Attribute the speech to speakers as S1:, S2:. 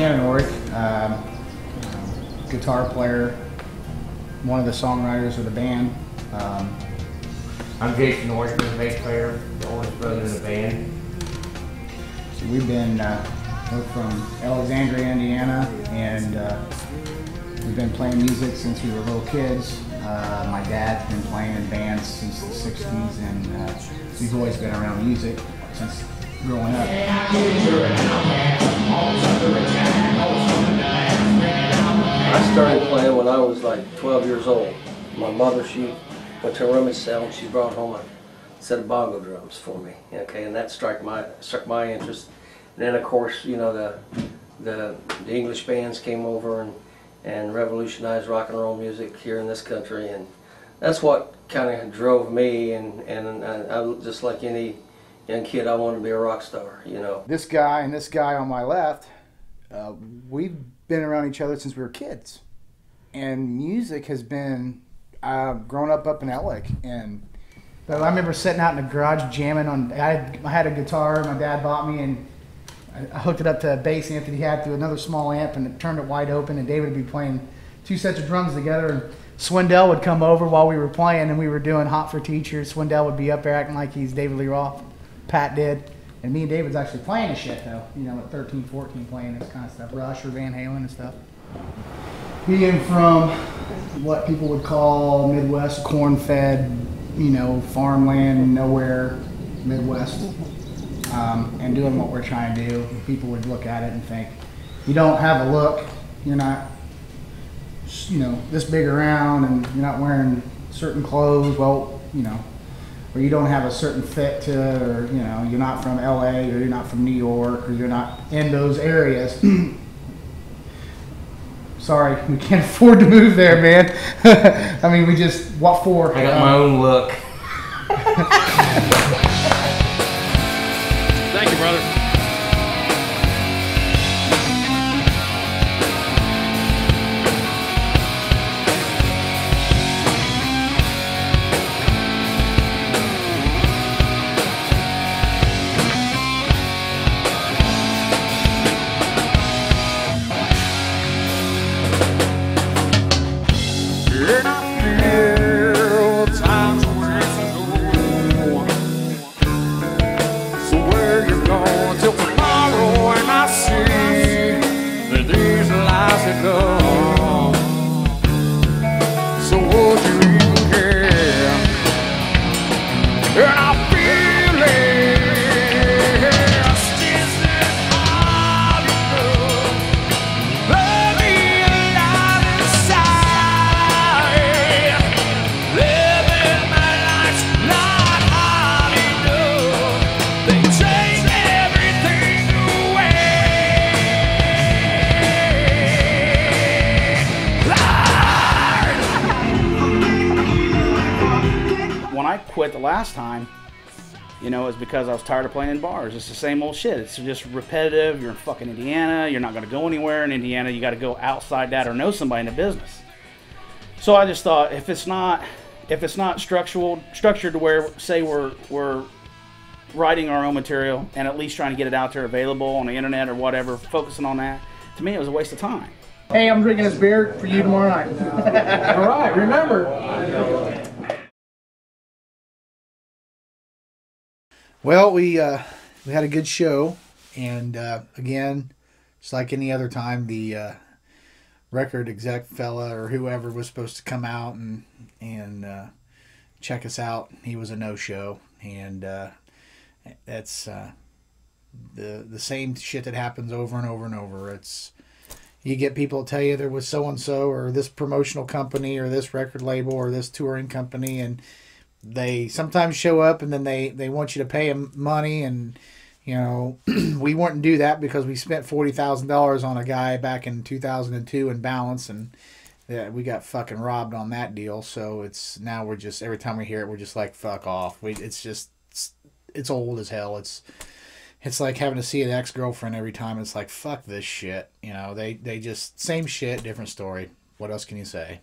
S1: Orick, guitar player, one of the songwriters of the band.
S2: I'm Jason Orick, the bass player, the oldest brother in the band.
S1: So we're from Alexandria, Indiana, and we've been playing music since we were little kids. My dad's been playing in bands since the 60s, and we've always been around music since growing up.
S3: I started playing when I was like 12 years old. My mother, she went to a rummage sale and she brought home a set of bongo drums for me. Okay, and that struck my interest. And then of course, you know, the English bands came over and revolutionized rock and roll music here in this country, and that's what kind of drove me. And I just like any young kid, I wanted to be a rock star, you know.
S1: This guy and this guy on my left, we've been around each other since we were kids, and music has been grown up in Orick. And but I remember sitting out in the garage jamming on. I had a guitar my dad bought me, and I hooked it up to a bass amp that he had through another small amp, and it turned it wide open, and David would be playing two sets of drums together, and Swindell would come over while we were playing, and we were doing Hot for Teachers. Swindell would be up there acting like he's David Lee Roth. Pat did. And me and David's actually playing the shit, though. You know, at 13, 14, playing this kind of stuff. Rush or Van Halen and stuff. Being from what people would call Midwest, corn-fed, you know, farmland, nowhere, Midwest, and doing what we're trying to do, people would look at it and think, you don't have a look, you're not, you know, this big around, and you're not wearing certain clothes, well, you know, or you don't have a certain fit to it, or, you know, you're not from LA, or you're not from New York, or you're not in those areas. Sorry, we can't afford to move there, man. I mean, what for?
S2: I got my own look.
S4: Thank you, brother.
S5: When I quit the last time, you know, it's because I was tired of playing in bars. It's the same old shit. It's just repetitive. You're in fucking Indiana. You're not going to go anywhere in Indiana. You got to go outside that or know somebody in the business. So I just thought, if it's not structured to where, say, we're writing our own material and at least trying to get it out there available on the internet or whatever, focusing on that, to me it was a waste of time.
S1: Hey, I'm drinking this beer for you tomorrow night.
S2: All right, remember.
S1: Well, we had a good show, and again, just like any other time, the record exec fella or whoever was supposed to come out and check us out. He was a no-show, and that's the same shit that happens over and over and over. It's you get people to tell you there was so-and-so or this promotional company or this record label or this touring company, and they sometimes show up and then they want you to pay them money, and you know, we wouldn't do that because we spent $40,000 on a guy back in 2002 in Balance, and we got fucking robbed on that deal. So now we're just, every time we hear it, we're just like, fuck off. It's old as hell. It's like having to see an ex-girlfriend every time. It's like, fuck this shit. You know, they just, same shit, different story. What else can you say?